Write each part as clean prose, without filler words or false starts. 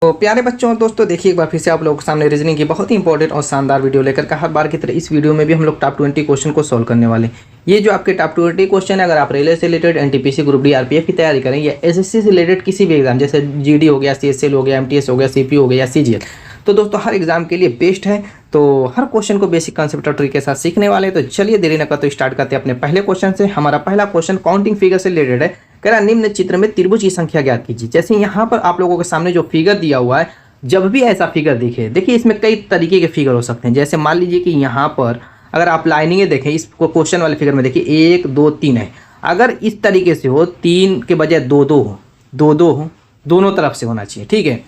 तो प्यारे बच्चों और दोस्तों, देखिए एक बार फिर से आप लोगों के सामने रीजनिंग की बहुत ही इंपॉर्टेंट और शानदार वीडियो लेकर का हर बार की तरह इस वीडियो में भी हम लोग टॉप 20 क्वेश्चन को सॉल्व करने वाले हैं। ये जो आपके टॉप 20 क्वेश्चन है, अगर आप रेलवे से related, NTPC, group D, RPF की तैयारी करें या एसएससी से रिलेटेड किसी भी एग्जाम जैसे जीडी हो गया, सीएसएल हो गया, एमटीएस हो गया, सीपी हो गया या सीजीएल, तो दोस्तों हर एग्जाम के लिए बेस्ट है। तो हर क्वेश्चन को बेसिक कंसेप्ट और ट्रिक के साथ सीखने वाले हैं। तो चलिए देरी न करते स्टार्ट करते हैं अपने पहले क्वेश्चन से। हमारा पहला क्वेश्चन काउंटिंग फिगर से रिलेटेड है। कह रहा निम्न चित्र में त्रिभुज की संख्या ज्ञात कीजिए। जैसे यहाँ पर आप लोगों के सामने जो फिगर दिया हुआ है, जब भी ऐसा फिगर दिखे, देखिए इसमें कई तरीके के फिगर हो सकते हैं। जैसे मान लीजिए कि यहाँ पर अगर आप लाइनिंग देखें, इस क्वेश्चन वाले फिगर में देखिए 1 2 3 है। अगर इस तरीके से हो, 3 के बजाय 2 2 हो, 2 2 हो, दोनों तरफ से होना चाहिए, ठीक है।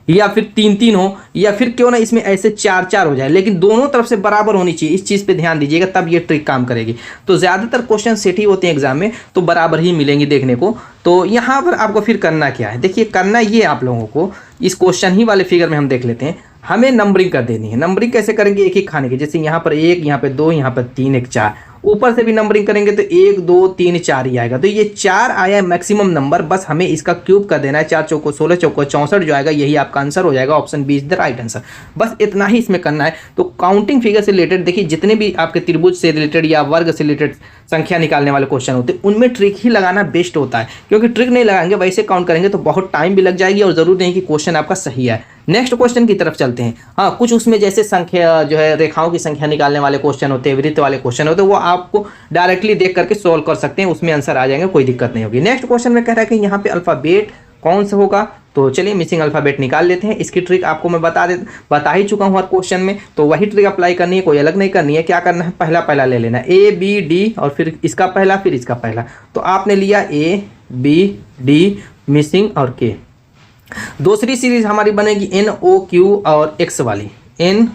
या फिर 3 3 हो, या फिर क्यों ना इसमें ऐसे 4 4 हो जाए, लेकिन दोनों तरफ से बराबर होनी चाहिए। इस चीज़ पे ध्यान दीजिएगा, तब ये ट्रिक काम करेगी। तो ज़्यादातर क्वेश्चन सेट ही होते हैं एग्जाम में, तो बराबर ही मिलेंगे देखने को। तो यहाँ पर आपको फिर करना क्या है, देखिए करना ये आप लोगों को, इस क्वेश्चन ही वाले फिगर में हम देख लेते हैं। हमें नंबरिंग कर देनी है। नंबरिंग कैसे करेंगे, एक ही खाने की, जैसे यहाँ पर 1, यहाँ पर 2, यहाँ पर 3, 1 4। ऊपर से भी नंबरिंग करेंगे तो 1 2 3 4 ही आएगा। तो ये 4 आया है मैक्सिमम नंबर, बस हमें इसका क्यूब कर देना है। 4 चौको 16, चौको 64 जो आएगा, यही आपका आंसर हो जाएगा। Option B is the right answer. बस इतना ही इसमें करना है। तो काउंटिंग फिगर से रिलेटेड देखिए, जितने भी आपके त्रिभुज से रिलेटेड या वर्ग से रिलेटेड संख्या निकालने वाले क्वेश्चन होते हैं, उनमें ट्रिक ही लगाना बेस्ट होता है। क्योंकि ट्रिक नहीं लगाएंगे, वैसे काउंट करेंगे तो बहुत टाइम भी लग जाएगी और जरूर नहीं कि क्वेश्चन आपका सही है। नेक्स्ट क्वेश्चन की तरफ चलते हैं। हाँ, कुछ उसमें जैसे संख्या जो है, रेखाओं की संख्या निकालने वाले क्वेश्चन होते हैं, वृत्त वाले क्वेश्चन होते हैं, वो आपको डायरेक्टली देख करके सोल्व कर सकते हैं, उसमें आंसर आ जाएंगे, कोई दिक्कत नहीं होगी। नेक्स्ट क्वेश्चन में कह रहा है कि यहाँ पे अल्फाबेट कौन सा होगा। तो चलिए मिसिंग अल्फाबेट निकाल लेते हैं। इसकी ट्रिक आपको मैं बता ही चुका हूँ हर क्वेश्चन में, तो वही ट्रिक अप्लाई करनी है, कोई अलग नहीं करनी है। क्या करना है, पहला ले लेना, ए बी डी और फिर इसका पहला, फिर इसका पहला। तो आपने लिया ए बी डी, मिसिंग और के। दूसरी सीरीज हमारी बनेगी एन ओ क्यू और एक्स वाली, एन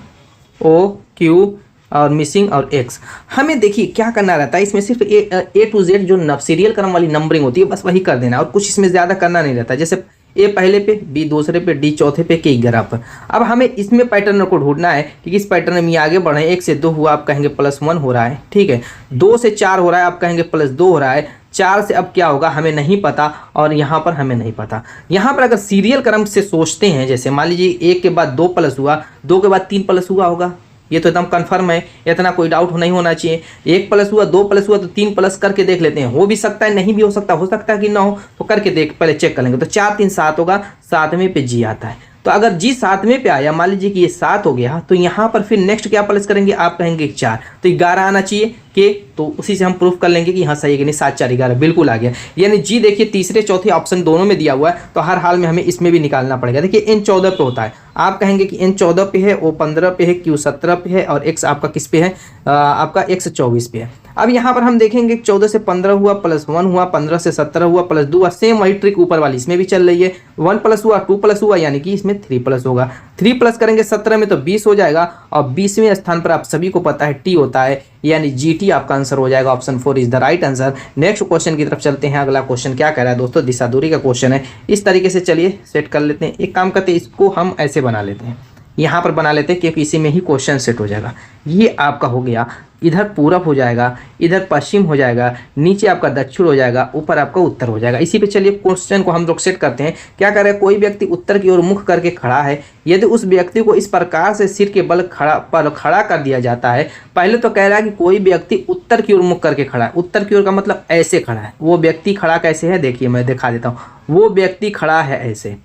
ओ क्यू और मिसिंग और एक्स। हमें देखिए क्या करना रहता है, इसमें सिर्फ ए टू जेड जो सीरियल क्रम वाली नंबरिंग होती है, बस वही कर देना, और कुछ इसमें ज़्यादा करना नहीं रहता। जैसे ए पहले पे, बी दूसरे पे, डी चौथे पे, के 11 पर। अब हमें इसमें पैटर्न को ढूंढना है कि किस पैटर्न में आगे बढ़े। 1 से 2 हुआ, आप कहेंगे +1 हो रहा है, ठीक है। 2 से 4 हो रहा है, आप कहेंगे +2 हो रहा है। 4 से अब क्या होगा हमें नहीं पता, और यहाँ पर हमें नहीं पता। यहाँ पर अगर सीरियल क्रम से सोचते हैं, जैसे मान लीजिए 1 के बाद 2 प्लस हुआ, 2 के बाद 3 प्लस हुआ होगा, ये तो एकदम कंफर्म है, इतना कोई डाउट नहीं होना चाहिए। 1 प्लस हुआ, 2 प्लस हुआ, तो 3 प्लस करके देख लेते हैं। हो भी सकता है, नहीं भी हो सकता है कि ना हो, तो करके देख, पहले चेक कर लेंगे। तो 4 3 7 होगा, 7वें पे जी आता है। तो अगर जी 7वें पे आया, मान लीजिए कि ये 7 हो गया, तो यहाँ पर फिर नेक्स्ट क्या प्लस करेंगे, आप कहेंगे 4, तो 11 आना चाहिए के। तो उसी से हम प्रूफ कर लेंगे कि हाँ सही है कि नहीं, 7 4 11 बिल्कुल आ गया। यानी जी देखिए तीसरे चौथे ऑप्शन दोनों में दिया हुआ है, तो हर हाल में हमें इसमें भी निकालना पड़ेगा। देखिए एन 14 पे होता है, आप कहेंगे कि एन 14 पे है, ओ 15 पे है, क्यू 17 पे है, और एक्स आपका किस पे है, आपका एक्स 24 पे है। अब यहाँ पर हम देखेंगे 14 से 15 हुआ, +1 हुआ, 15 से 17 हुआ, +2 हुआ। सेम वही ट्रिक ऊपर वाली इसमें भी चल रही है। 1 प्लस हुआ, 2 प्लस हुआ, यानी कि इसमें 3 प्लस होगा। 3 प्लस करेंगे 17 में तो 20 हो जाएगा, और 20वें स्थान पर आप सभी को पता है टी होता है, यानी GT आपका आंसर हो जाएगा। Option 4 is the right answer. Next question की तरफ चलते हैं। अगला क्वेश्चन क्या कह रहा है दोस्तों, दिशा दूरी का क्वेश्चन है। इस तरीके से चलिए सेट कर लेते हैं। एक काम करते हैं, इसको हम ऐसे बना लेते हैं, यहाँ पर बना लेते हैं, क्योंकि इसी में ही क्वेश्चन सेट हो जाएगा। ये आपका हो गया, इधर पूरब हो जाएगा, इधर पश्चिम हो जाएगा, नीचे आपका दक्षिण हो जाएगा, ऊपर आपका उत्तर हो जाएगा। इसी पे चलिए क्वेश्चन को हम लोग सेट करते हैं। क्या कर रहे हैं, कोई व्यक्ति उत्तर की ओर मुख करके खड़ा है। यदि उस व्यक्ति को इस प्रकार से सिर के बल खड़ा कर दिया जाता है। पहले तो कह रहा है कि कोई व्यक्ति उत्तर की ओर मुख करके खड़ा है। उत्तर की ओर का मतलब ऐसे खड़ा है। वो व्यक्ति खड़ा कैसे है, देखिए मैं दिखा देता हूँ। वो व्यक्ति खड़ा है ऐसे,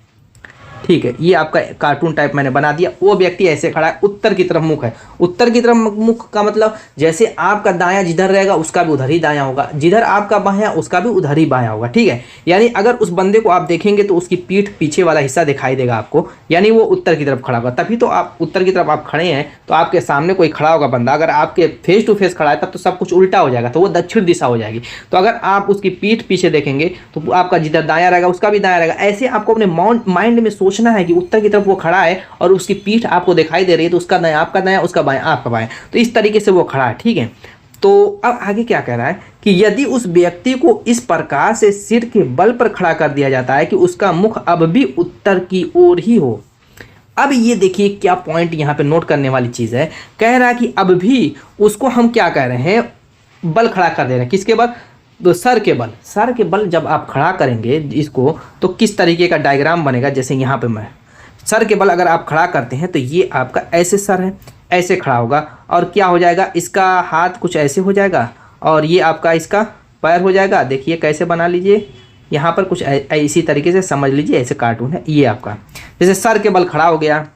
ठीक है, ये आपका कार्टून टाइप मैंने बना दिया। वो व्यक्ति ऐसे खड़ा है, उत्तर की तरफ मुख है। उत्तर की तरफ मुख का मतलब जैसे आपका दायां जिधर रहेगा उसका भी उधर ही दायां होगा, जिधर आपका बायां उसका भी उधर ही बायां होगा, ठीक है। यानी अगर उस बंदे को आप देखेंगे तो उसकी पीठ पीछे वाला हिस्सा दिखाई देगा आपको, यानी वो उत्तर की तरफ खड़ा होगा। तभी तो आप उत्तर की तरफ आप खड़े हैं, तो आपके सामने कोई खड़ा होगा बंदा, अगर आपके फेस टू फेस खड़ा है तब तो सब कुछ उल्टा हो जाएगा, तो वो दक्षिण दिशा हो जाएगी। तो अगर आप उसकी पीठ पीछे देखेंगे तो आपका जिधर दायां रहेगा उसका भी दायां रहेगा। ऐसे आपको अपने माइंड में सोचना है कि उत्तर की तरफ वो खड़ा है और उसकी पीठ आपको दिखाई दे रही है, तो उसका दायां आपका दायां, उसका बायां आपका बायां, तो इस तरीके से वो खड़ा है, ठीक है। तो अब आगे क्या कह रहा है कि यदि उस व्यक्ति को इस प्रकार से सिर के बल पर खड़ा कर दिया जाता है कि उसका मुख अब भी उत्तर की ओर ही हो। अब ये देखिए क्या पॉइंट यहाँ पे नोट करने वाली चीज है। कह रहा है कि अब भी उसको हम क्या कह रहे हैं, बल खड़ा कर दे रहे हैं। किसके बल, तो सर के बल। सर के बल जब आप खड़ा करेंगे इसको, तो किस तरीके का डायग्राम बनेगा, जैसे यहाँ पे मैं सर के बल अगर आप खड़ा करते हैं तो ये आपका ऐसे सर है, ऐसे खड़ा होगा और क्या हो जाएगा, इसका हाथ कुछ ऐसे हो जाएगा और ये आपका इसका पैर हो जाएगा। देखिए कैसे बना लीजिए, यहाँ पर कुछ इसी तरीके से समझ लीजिए, ऐसे कार्टून है ये आपका। जैसे सर के बल खड़ा हो गया,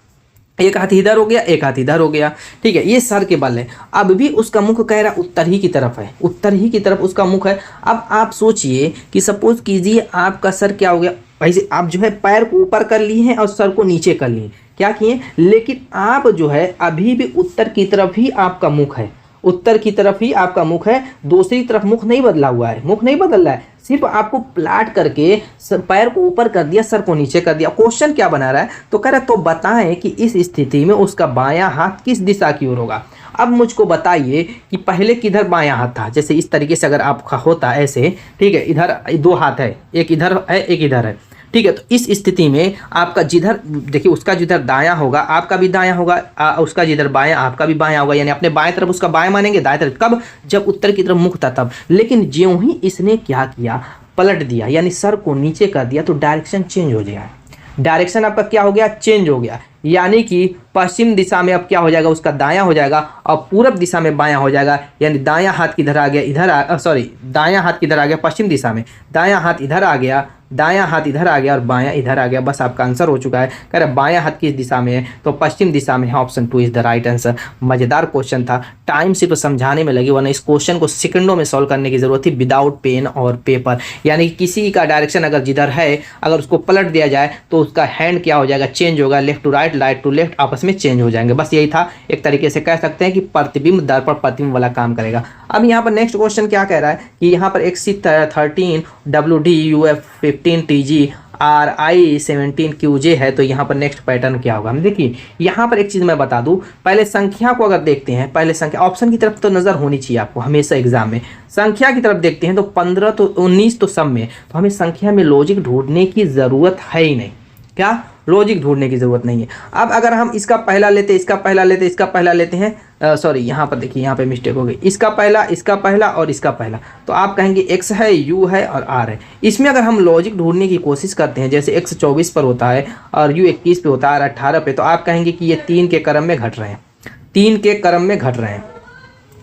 एक हाथ इधर हो गया, एक हाथ इधर हो गया, ठीक है, ये सर के बल है। अब भी उसका मुख कह रहा उत्तर ही की तरफ है, उत्तर ही की तरफ उसका मुख है। अब आप सोचिए कि सपोज कीजिए आपका सर क्या हो गया, ऐसे आप जो है पैर को ऊपर कर लिए हैं और सर को नीचे कर लिए, क्या किए, लेकिन आप जो है अभी भी उत्तर की तरफ ही आपका मुख है, उत्तर की तरफ ही आपका मुख है, दूसरी तरफ मुख नहीं बदला हुआ है, मुख नहीं बदल रहा है, सिर्फ आपको प्लाट करके पैर को ऊपर कर दिया, सर को नीचे कर दिया। क्वेश्चन क्या बना रहा है, तो कह रहा है तो बताएं कि इस स्थिति में उसका बायां हाथ किस दिशा की ओर होगा। अब मुझको बताइए कि पहले किधर बायां हाथ था, जैसे इस तरीके से अगर आपका होता ऐसे, ठीक है, इधर दो हाथ है, एक इधर है एक इधर है, ठीक है, तो इस स्थिति में आपका जिधर देखिए उसका जिधर दायां होगा आपका भी दायां होगा, उसका जिधर बायां आपका भी बायां होगा, यानी अपने बाएं तरफ उसका बायां मानेंगे, दाएं तरफ कब, जब उत्तर की तरफ मुख था तब। लेकिन ज्यों ही इसने क्या किया, पलट दिया, यानी सर को नीचे कर दिया, तो डायरेक्शन चेंज हो गया, डायरेक्शन आपका क्या हो गया, चेंज हो गया, यानी कि पश्चिम दिशा में अब क्या हो जाएगा, उसका दायां हो जाएगा और पूरब दिशा में बायां हो जाएगा, यानी दायां हाथ किधर आ गया, इधर सॉरी दायां हाथ किधर आ गया, पश्चिम दिशा में, दायां हाथ इधर आ गया, दायां हाथ इधर आ गया और बायां इधर आ गया। बस आपका आंसर हो चुका है। कह रहे बायां हाथ किस दिशा में है, तो पश्चिम दिशा में है, option 2 is the right answer. मजेदार क्वेश्चन था, टाइम सिर्फ समझाने में लगी, वरना इस क्वेश्चन को सेकंडों में सॉल्व करने की जरूरत थी विदाउट पेन और पेपर। यानी किसी का डायरेक्शन अगर जिधर है अगर उसको पलट दिया जाए तो उसका हैंड क्या हो जाएगा, चेंज होगा, left to right, right to left, आपस में चेंज हो जाएंगे। बस यही था, एक तरीके से कह सकते हैं कि प्रतिबिंब दर्पण प्रतिबिंब वाला काम करेगा। अब यहाँ पर नेक्स्ट क्वेश्चन क्या कह रहा है कि यहाँ पर XC13 WD UF15 TG RI 17 QJ है, तो यहाँ पर नेक्स्ट पैटर्न क्या होगा। हम देखिए यहाँ पर एक चीज़ मैं बता दूँ, पहले संख्या को अगर देखते हैं, पहले संख्या ऑप्शन की तरफ तो नज़र होनी चाहिए आपको हमेशा एग्जाम में। संख्या की तरफ देखते हैं तो 15 तो 19 तो सब में, तो हमें संख्या में लॉजिक ढूंढने की ज़रूरत है ही नहीं, क्या लॉजिक ढूंढने की जरूरत नहीं है। अब अगर हम इसका पहला लेते, इसका पहला लेते, इसका पहला लेते हैं, सॉरी यहाँ पर देखिए यहाँ पे मिस्टेक हो गई, इसका पहला और इसका पहला, तो आप कहेंगे x है, u है और r है। इसमें अगर हम लॉजिक ढूंढने की कोशिश करते हैं, जैसे x 24 पर होता है और u 21 पे होता है और 18 पे, तो आप कहेंगे कि ये 3 के क्रम में घट रहे हैं, 3 के क्रम में घट रहे हैं।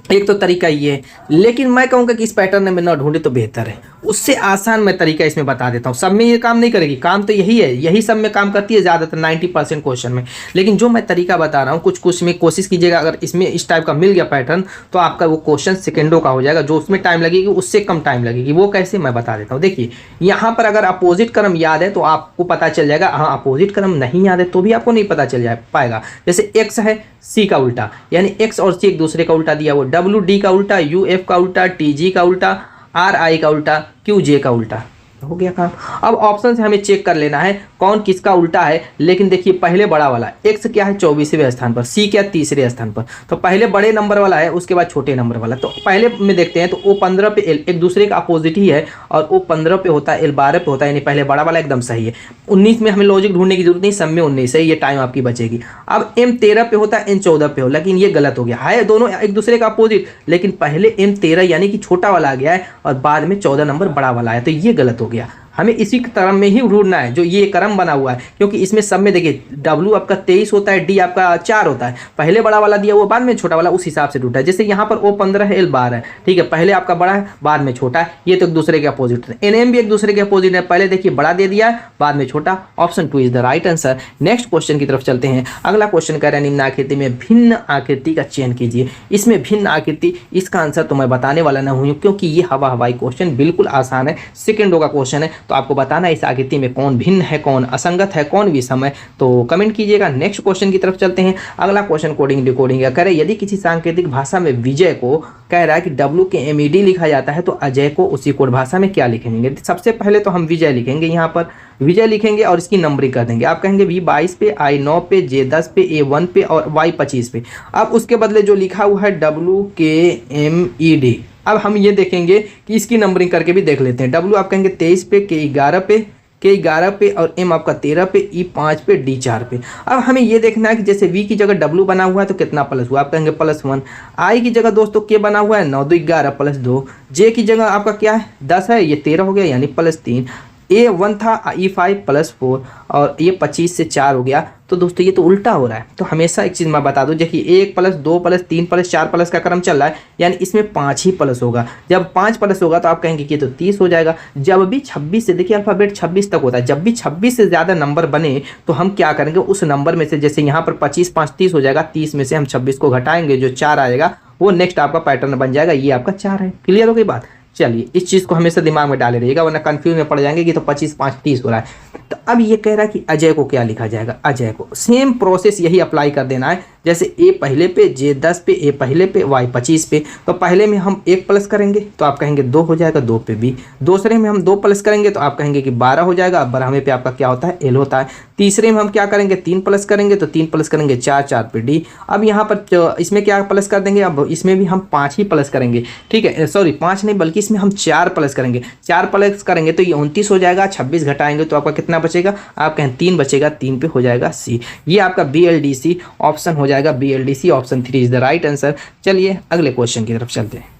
एक तो तरीका ये है, लेकिन मैं कहूँगा कि इस पैटर्न में ना ढूंढे तो बेहतर है। उससे आसान मैं तरीका इसमें बता देता हूँ, सब में ये काम नहीं करेगी, काम तो यही है, यही सब में काम करती है ज़्यादातर 90% क्वेश्चन में। लेकिन जो मैं तरीका बता रहा हूँ कुछ में कोशिश कीजिएगा, अगर इसमें इस टाइप का मिल गया पैटर्न तो आपका वो क्वेश्चन सेकेंडों का हो जाएगा, जो उसमें टाइम लगेगी उससे कम टाइम लगेगी। वो कैसे मैं बता देता हूँ। देखिए यहाँ पर अगर अपोजिट क्रम याद है तो आपको पता चल जाएगा, हाँ अपोजिट क्रम नहीं याद है तो भी आपको नहीं पता चल पाएगा। जैसे x है c का उल्टा, यानी x और c एक दूसरे का उल्टा दिया, वो WD का उल्टा, UF का उल्टा, TG का उल्टा, RI का उल्टा, QJ का उल्टा, हो गया काम। अब ऑप्शन से हमें चेक कर लेना है कौन किसका उल्टा है। लेकिन देखिए पहले बड़ा वाला x क्या है 24वें स्थान पर, c क्या तीसरे स्थान पर, तो पहले बड़े नंबर वाला है उसके बाद छोटे नंबर वाला। तो पहले में देखते हैं तो O15 पे L एक दूसरे का अपोजिट ही है और O15 पे होता है, L 12 पे होता है, यानी पहले बड़ा वाला एकदम सही है। 19 में हमें लॉजिक ढूंढने की जरूरत नहीं, सब में 19 है, ये टाइम आपकी बचेगी। अब M 13 पे होता है, N 14 पे हो, लेकिन ये गलत हो गया है, दोनों एक दूसरे का अपोजिट, लेकिन पहले M 13 यानी कि छोटा वाला आ गया है और बाद में 14 नंबर बड़ा वाला है, तो ये गलत हो गया। हमें इसी क्रम में ही ढूंढना है जो ये क्रम बना हुआ है, क्योंकि इसमें सब में देखिए W आपका 23 होता है, D आपका 4 होता है, पहले बड़ा वाला दिया वो बाद में छोटा वाला, उस हिसाब से ढूंढा है। जैसे यहाँ पर O15 है, L 12 है, ठीक है, पहले आपका बड़ा है बाद में छोटा है, ये तो एक दूसरे के अपोजिट है। NM भी एक दूसरे के अपोजिट है, पहले देखिए बड़ा दे दिया है बाद में छोटा। Option 2 is the right answer. Next question की तरफ चलते हैं। अगला क्वेश्चन कह रहे हैं निम्न आकृति में भिन्न आकृति का चयन कीजिए। इसमें भिन्न आकृति, इसका आंसर तो मैं बताने वाला ना हूँ क्योंकि ये हवाई क्वेश्चन बिल्कुल आसान है, सेकेंडों का क्वेश्चन है, तो आपको बताना इस आकृति में कौन भिन्न है, कौन असंगत है, कौन विषम है, तो कमेंट कीजिएगा। नेक्स्ट क्वेश्चन की तरफ चलते हैं। अगला क्वेश्चन कोडिंग डिकोडिंग का कह रहे यदि किसी सांकेतिक भाषा में विजय को कह रहा है कि W के MED लिखा जाता है तो अजय को उसी कोड भाषा में क्या लिखेंगे। सबसे पहले तो हम विजय लिखेंगे, यहाँ पर विजय लिखेंगे और इसकी नंबरिंग कर देंगे। आप कहेंगे V 22 पे, I 9 पे, J 10 पे, A 1 पे और Y 25 पे। अब उसके बदले जो लिखा हुआ है W के MED, अब हम ये देखेंगे कि इसकी नंबरिंग करके भी देख लेते हैं। W आप कहेंगे 23 पे, K 11 पे और M आपका 13 पे, E 5 पे, D 4 पे। अब हमें ये देखना है कि जैसे V की जगह W बना हुआ है तो कितना प्लस हुआ, आप कहेंगे +1। I की जगह दोस्तों K बना हुआ है 9 2 11 +2। J की जगह आपका क्या है 10 है, ये 13 हो गया यानी +3। A1 था E5 + 4 और ये 25 से 4 हो गया। तो दोस्तों ये तो उल्टा हो रहा है। तो हमेशा एक चीज़ मैं बता दूं, देखिए 1 + 2 + 3 + 4 प्लस का क्रम चल रहा है, यानी इसमें 5 ही प्लस होगा। जब 5 प्लस होगा तो आप कहेंगे कि ये तो 30 हो जाएगा। जब भी 26 से, देखिए अल्फ़ाबेट 26 तक होता है, जब भी 26 से ज़्यादा नंबर बने तो हम क्या करेंगे, उस नंबर में से, जैसे यहाँ पर 25 5 30 हो जाएगा, 30 में से हम 26 को घटाएंगे, जो 4 आएगा वो नेक्स्ट आपका पैटर्न बन जाएगा। ये आपका 4 है। क्लियर हो गई बात। चलिए इस चीज़ को हमेशा दिमाग में डाले रहिएगा, वरना कंफ्यूज में पड़ जाएंगे कि तो 25 5 30 हो रहा है। तो अब ये कह रहा है कि अजय को क्या लिखा जाएगा, अजय को सेम प्रोसेस यही अप्लाई कर देना है, जैसे ए पहले पे, जे 10 पे, ए पहले पे, वाई 25 पे। तो पहले में हम 1 प्लस करेंगे तो आप कहेंगे 2 हो जाएगा, 2 पे बी। दूसरे में हम 2 प्लस करेंगे तो आप कहेंगे कि 12 हो जाएगा, 12वें पे आपका क्या होता है, एल होता है। तीसरे में हम क्या करेंगे, 3 प्लस करेंगे तो 3 प्लस करेंगे 4, 4 पे डी। अब यहाँ पर इसमें क्या प्लस कर देंगे, अब इसमें भी हम 5 ही प्लस करेंगे, ठीक है, सॉरी 5 नहीं बल्कि इसमें हम 4 प्लस करेंगे। 4 प्लस करेंगे तो ये 29 हो जाएगा। 26 घटाएंगे तो आपका कितना बचेगा, आप कहें 3 बचेगा, 3 पे हो जाएगा सी। ये आपका BLDC ऑप्शन हो जाएगा, BLDC option 3 is the right answer. चलिए अगले क्वेश्चन की तरफ चलते हैं।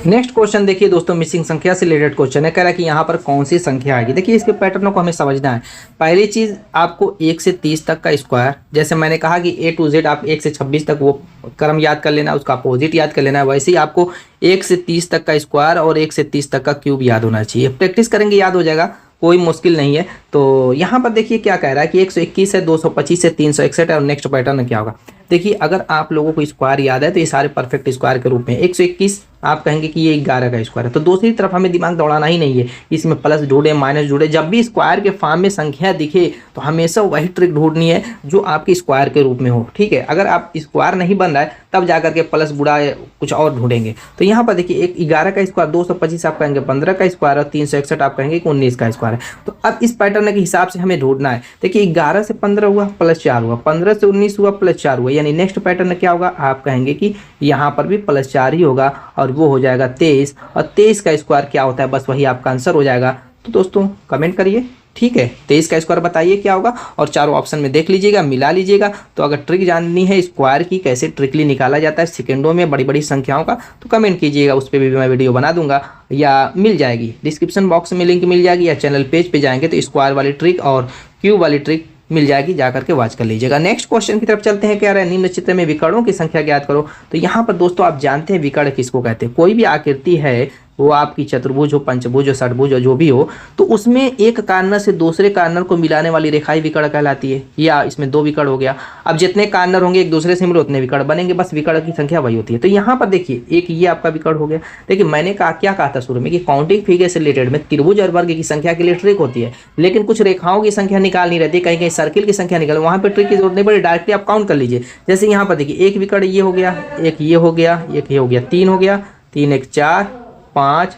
नेक्स्ट क्वेश्चन देखिए दोस्तों, मिसिंग संख्या से रिलेटेड क्वेश्चन है। कह रहा है कि यहाँ पर कौन सी संख्या आएगी। देखिए इसके पैटर्न को हमें समझना है। पहली चीज़, आपको 1 से 30 तक का स्क्वायर, जैसे मैंने कहा कि A to Z आप 1 से 26 तक वो क्रम याद कर लेना, उसका अपोजिट याद कर लेना है। वैसे ही आपको 1 से 30 तक का स्क्वायर और 1 से 30 तक का क्यूब याद होना चाहिए। प्रैक्टिस करेंगे याद हो जाएगा, कोई मुश्किल नहीं है। तो यहाँ पर देखिए क्या कह रहा है कि 121 है, 225 है, 361 है, और नेक्स्ट पैटर्न क्या होगा। देखिए अगर आप लोगों को स्क्वायर याद है तो ये सारे परफेक्ट स्क्वायर के रूप में 121 आप कहेंगे कि ये 11 का स्क्वायर है। तो दूसरी तरफ हमें दिमाग दौड़ाना ही नहीं है, इसमें प्लस ढूंढे माइनस ढूंढे। जब भी स्क्वायर के फॉर्म में संख्या दिखे तो हमेशा वही ट्रिक ढूंढनी है जो आपकी स्क्वायर के रूप में हो, ठीक है। अगर आप स्क्वायर नहीं बन रहा है तब जाकर के प्लस बुढ़ा कुछ और ढूंढेंगे। तो यहाँ पर देखिए एक 11 का स्क्वायर, 225 आप कहेंगे 15 का स्क्वायर, और 361 आप कहेंगे कि 19 का स्क्वायर है। तो अब इस पैटर्न के हिसाब से हमें ढूंढना है। देखिए 11 से 15 हुआ प्लस 4 हुआ, 15 से 19 हुआ प्लस 4 हुआ, यानी नेक्स्ट पैटर्न क्या होगा, आप कहेंगे कि यहाँ पर भी प्लस 4 ही होगा, और वो हो जाएगा 23। और 23 का स्क्वायर क्या होता है, बस वही आपका आंसर हो जाएगा। तो दोस्तों कमेंट करिए, ठीक है, 23 का स्क्वायर बताइए क्या होगा, और चारों ऑप्शन में देख लीजिएगा, मिला लीजिएगा। तो अगर ट्रिक जाननी है स्क्वायर की, कैसे ट्रिकली निकाला जाता है सेकेंडों में बड़ी बड़ी संख्याओं का, तो कमेंट कीजिएगा, उस पर भी मैं वीडियो बना दूंगा, या मिल जाएगी डिस्क्रिप्शन बॉक्स में लिंक मिल जाएगी, या चैनल पेज पे जाएंगे तो स्क्वायर वाली ट्रिक और क्यूब वाली ट्रिक मिल जाएगी, जाकर के वॉच कर लीजिएगा। नेक्स्ट क्वेश्चन की तरफ चलते हैं। क्या रहा है, निम्न चित्र में विकर्णों की संख्या ज्ञात करो। तो यहाँ पर दोस्तों आप जानते हैं विकर्ण किसको कहते हैं। कोई भी आकृति है, वो आपकी चतुर्भुज हो, पंचभुज हो, षटभुज हो, जो भी हो, तो उसमें एक कार्नर से दूसरे कार्नर को मिलाने वाली रेखाई विकर्ण कहलाती है। या इसमें 2 विकर्ण हो गया। अब जितने कार्नर होंगे एक दूसरे से मिले उतने विकर्ण बनेंगे, बस विकर्ण की संख्या वही होती है। तो यहाँ पर देखिए एक ये आपका विकर्ण हो गया। देखिए मैंने क्या कहा था शुरू में कि काउंटिंग फिगर से रिलेटेड में त्रिभुज और वर्ग की संख्या के लिए ट्रिक होती है, लेकिन कुछ रेखाओं की संख्या निकालनी रहती है, कहीं कहीं सर्किल की संख्या निकाल, वहाँ पर ट्रिक की जरूरत नहीं पड़ी, डायरेक्टली आप काउंट कर लीजिए। जैसे यहाँ पर देखिए एक विकर्ण ये हो गया, एक ये हो गया, एक ये हो गया, 3 हो गया, 3 1 4 5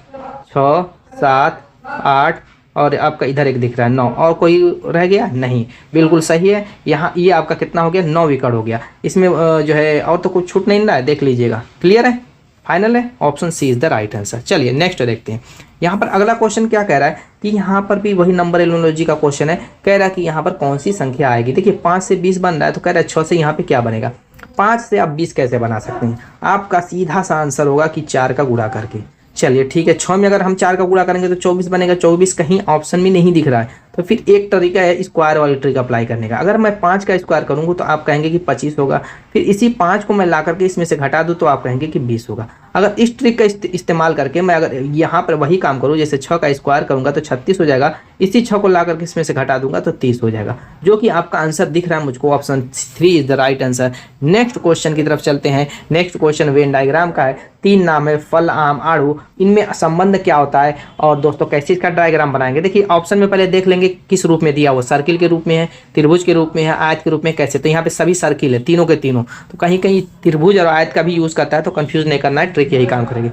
6 7 8, और आपका इधर एक दिख रहा है 9, और कोई रह गया नहीं, बिल्कुल सही है। यहाँ ये आपका कितना हो गया, 9 विकर्ण हो गया। इसमें जो है और तो कुछ छूट नहीं रहा है, देख लीजिएगा। क्लियर है, फाइनल है, option C is the right answer. चलिए नेक्स्ट देखते हैं। यहाँ पर अगला क्वेश्चन क्या कह रहा है कि यहाँ पर भी वही नंबर एलिमेंटोलॉजी का क्वेश्चन है। कह रहा है कि यहाँ पर कौन सी संख्या आएगी। देखिए 5 से 20 बन रहा है, तो कह रहा है 6 से यहाँ पे क्या बनेगा। 5 से आप 20 कैसे बना सकते हैं, आपका सीधा सा आंसर होगा कि 4 का गुणा करके। चलिए ठीक है, 6 में अगर हम 4 का गुणा करेंगे तो 24 बनेगा। 24 कहीं ऑप्शन में नहीं दिख रहा है, तो फिर एक तरीका है स्क्वायर वाली ट्रिक अप्लाई करने का। अगर मैं 5 का स्क्वायर करूंगा तो आप कहेंगे कि 25 होगा, फिर इसी 5 को मैं ला करके इसमें से घटा दूं तो आप कहेंगे कि 20 होगा। अगर इस ट्रिक का इस्तेमाल करके मैं अगर यहाँ पर वही काम करूँ, जैसे 6 का स्क्वायर करूंगा तो 36 हो जाएगा, इसी 6 को ला करके इसमें से घटा दूंगा तो 30 हो जाएगा, जो कि आपका आंसर दिख रहा है मुझको, option 3 is the right answer. Next question की तरफ चलते हैं। नेक्स्ट क्वेश्चन वेन डायग्राम का है। 3 नाम है, फल, आम, आड़ू, इनमें संबंध क्या होता है, और दोस्तों कैसे इसका डायग्राम बनाएंगे। देखिए ऑप्शन में पहले देख लेंगे किस रूप में दिया हुआ, सर्किल के रूप में है, त्रिभुज के रूप में है, आयत के रूप में, कैसे। तो यहाँ पे सभी सर्किल है, तीनों के तीनों, तो कहीं कहीं त्रिभुज और आयत का भी यूज करता है, तो कंफ्यूज नहीं करना है, ट्रिक यही काम करेंगे।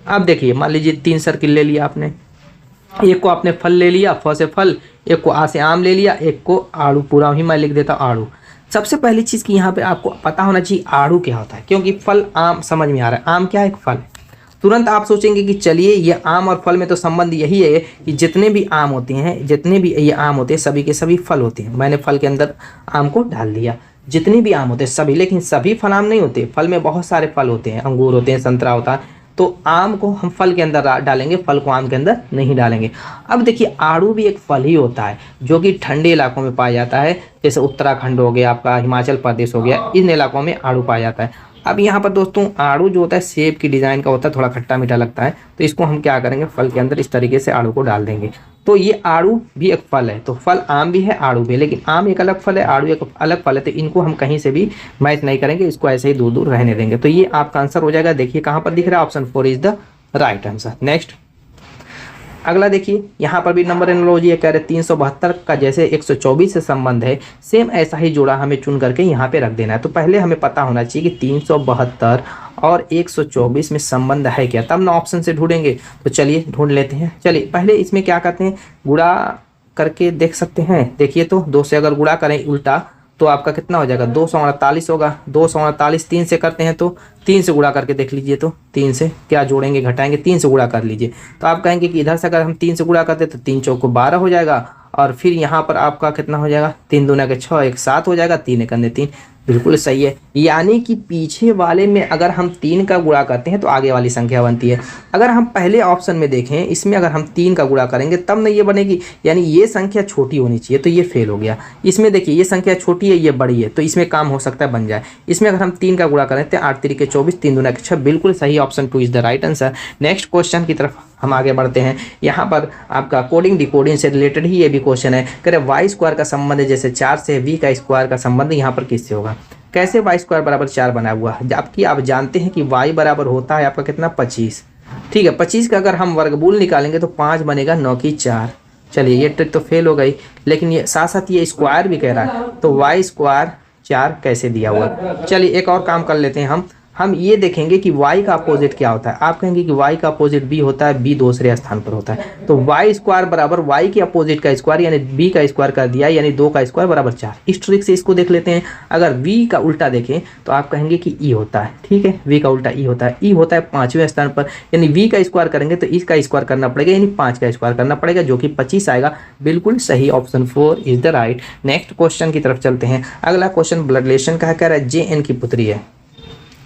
अब देखिए मान लीजिए 3 सर्किल ले लिया आपने, एक को आपने फल ले लिया, फ से फल, एक को आ से आम ले लिया, एक को आड़ू, पूरा ही मैं लिख देता आड़ू। सबसे पहली चीज़ की यहाँ पे आपको पता होना चाहिए आड़ू क्या होता है, क्योंकि फल आम समझ में आ रहा है, आम क्या है, एक फल है। तुरंत आप सोचेंगे कि चलिए ये आम और फल में तो संबंध यही है कि जितने भी आम होते हैं, जितने भी ये आम होते हैं सभी के सभी फल होते हैं। मैंने फल के अंदर आम को डाल दिया, जितने भी आम होते हैं सभी, लेकिन सभी फल आम नहीं होते, फल में बहुत सारे फल होते हैं, अंगूर होते हैं, संतरा होता है। तो आम को हम फल के अंदर डालेंगे, फल को आम के अंदर नहीं डालेंगे। अब देखिए आड़ू भी एक फल ही होता है जो कि ठंडे इलाकों में पाया जाता है, जैसे उत्तराखंड हो गया, आपका हिमाचल प्रदेश हो गया, इन इलाकों में आड़ू पाया जाता है। अब यहाँ पर दोस्तों आड़ू जो होता है सेब की डिज़ाइन का होता है, थोड़ा खट्टा मीठा लगता है, तो इसको हम क्या करेंगे, फल के अंदर इस तरीके से आड़ू को डाल देंगे। तो ये आड़ू भी एक फल है, तो फल आम भी है, आड़ू भी है, लेकिन आम एक अलग फल है, आड़ू एक अलग फल है, तो इनको हम कहीं से भी मैच नहीं करेंगे, इसको ऐसे ही दूर दूर रहने देंगे। तो ये आपका आंसर हो जाएगा। देखिए कहाँ पर दिख रहा है, option 4 is the right answer. Next अगला देखिए, यहाँ पर भी नंबर एनालॉजी है, कह रहे 372 का जैसे 124 से संबंध है, सेम ऐसा ही जोड़ा हमें चुन करके यहाँ पे रख देना है। तो पहले हमें पता होना चाहिए कि 372 और 124 में संबंध है क्या, तब ना ऑप्शन से ढूंढेंगे। तो चलिए ढूंढ लेते हैं। चलिए पहले इसमें क्या करते हैं, गुणा करके देख सकते हैं। देखिए तो 2 से अगर गुणा करें उल्टा तो आपका कितना हो जाएगा, 248 होगा। 248 3 से करते हैं तो 3 से गुणा करके देख लीजिए, तो 3 से क्या जोड़ेंगे घटाएंगे, 3 से गुणा कर लीजिए। तो आप कहेंगे कि इधर से अगर हम 3 से गुणा करते तो 3 चौको 12 हो जाएगा, और फिर यहाँ पर आपका कितना हो जाएगा, 3 दूना के 6, 1 7 हो जाएगा, 3 एक 3। बिल्कुल सही है, यानी कि पीछे वाले में अगर हम 3 का गुणा करते हैं तो आगे वाली संख्या बनती है। अगर हम पहले ऑप्शन में देखें, इसमें अगर हम 3 का गुणा करेंगे तब ना ये बनेगी, यानी ये संख्या छोटी होनी चाहिए, तो ये फेल हो गया। इसमें देखिए ये संख्या छोटी है, ये बड़ी है, तो इसमें काम हो सकता है बन जाए। इसमें अगर हम 3 का गुणा करें तो 8 3 के 24, 3 दूना के 6, बिल्कुल सही, option 2 is the right answer. Next question की तरफ हम आगे बढ़ते हैं। यहाँ पर आपका कोडिंग डिकोडिंग से रिलेटेड ही ये भी क्वेश्चन है, कह रहे वाई स्क्वायर का संबंध है जैसे 4 से, वी का स्क्वायर का संबंध यहाँ पर किससे होगा। कैसे वाई स्क्वायर बराबर 4 बना हुआ है, जबकि आप जानते हैं कि वाई बराबर होता है आपका कितना, 25। ठीक है, 25 का अगर हम वर्गमूल निकालेंगे तो 5 बनेगा, 9 की 4। चलिए ये ट्रिक तो फेल हो गई, लेकिन ये साथ साथ ये स्क्वायर भी कह रहा है, तो वाई स्क्वायर 4 कैसे दिया हुआ। चलिए एक और काम कर लेते हैं, हम ये देखेंगे कि y का अपोजिट क्या होता है। आप कहेंगे कि y का अपोजिट b होता है, b दूसरे स्थान पर होता है, तो y स्क्वायर बराबर y के अपोजिट का स्क्वायर यानी b का स्क्वायर कर दिया, यानी 2 का स्क्वायर बराबर 4। इस ट्रिक से इसको देख लेते हैं। अगर v का उल्टा देखें तो आप कहेंगे कि e होता है, ठीक है, v का उल्टा e होता है, e होता है 5वें स्थान पर, यानी v का स्क्वायर करेंगे तो इसका स्क्वायर करना पड़ेगा, यानी 5 का स्क्वायर करना पड़ेगा, जो कि 25 आएगा। बिल्कुल सही, option 4 is the right. Next question की तरफ चलते हैं। अगला क्वेश्चन ब्लड रिलेशन का है, कह रहा है जे एन की पुत्री है।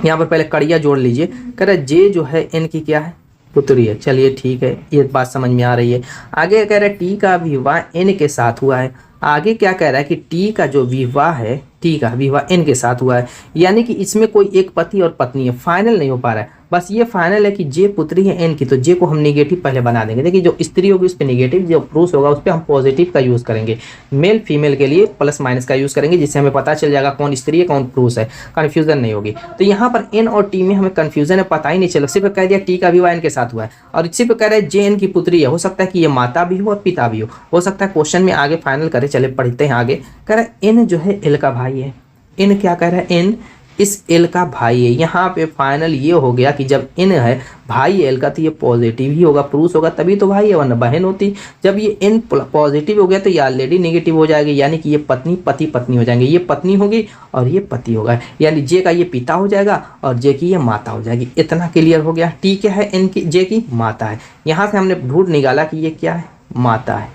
यहाँ पर पहले कड़िया जोड़ लीजिए, कह रहा है जे जो है एन की क्या है, पुत्री है। चलिए ठीक है, ये बात समझ में आ रही है। आगे कह रहा है टी का विवाह एन के साथ हुआ है। आगे क्या कह रहा है कि टी का जो विवाह है, टी का विवाह एन के साथ हुआ है, यानी कि इसमें कोई एक पति और पत्नी है, फाइनल नहीं हो पा रहा है। बस ये फाइनल है कि जे पुत्री है एन की, तो जे को हम निगेटिव पहले बना देंगे। देखिए जो स्त्री होगी उस पर निगेटिव, जो पुरुष होगा उस पर हम पॉजिटिव का यूज़ करेंगे। मेल फीमेल के लिए प्लस माइनस का यूज़ करेंगे, जिससे हमें पता चल जाएगा कौन स्त्री है कौन पुरुष है, कन्फ्यूजन नहीं होगी। तो यहाँ पर एन और टी में हमें कन्फ्यूजन है, पता ही नहीं चला, सिर्फ कह दिया टी का विवाह एन के साथ हुआ है, और इसी पर कह रहे हैं जे एन की पुत्री है। हो सकता है कि ये माता भी हो और पिता भी हो सकता है क्वेश्चन में आगे फाइनल करे। चले पढ़ते हैं आगे। कह रहा है एन जो है एल का भाई है। एन क्या कह रहा है, एन इस एल का भाई है। यहाँ पे फाइनल ये हो गया कि जब एन है भाई एल का तो ये पॉजिटिव ही होगा, पुरुष होगा तभी तो भाई है, वरना बहन होती। जब ये एन पॉजिटिव हो गया तो ये ऑलरेडी नेगेटिव हो जाएगी, यानी कि ये पत्नी पति पत्नी हो जाएंगे, ये पत्नी होगी और ये पति होगा, यानी जे का ये पिता हो जाएगा और जे की ये माता हो जाएगी। इतना क्लियर हो गया। टी क्या है, एन की जे की माता है। यहाँ से हमने ढूंढ निकाला कि ये क्या है, माता है।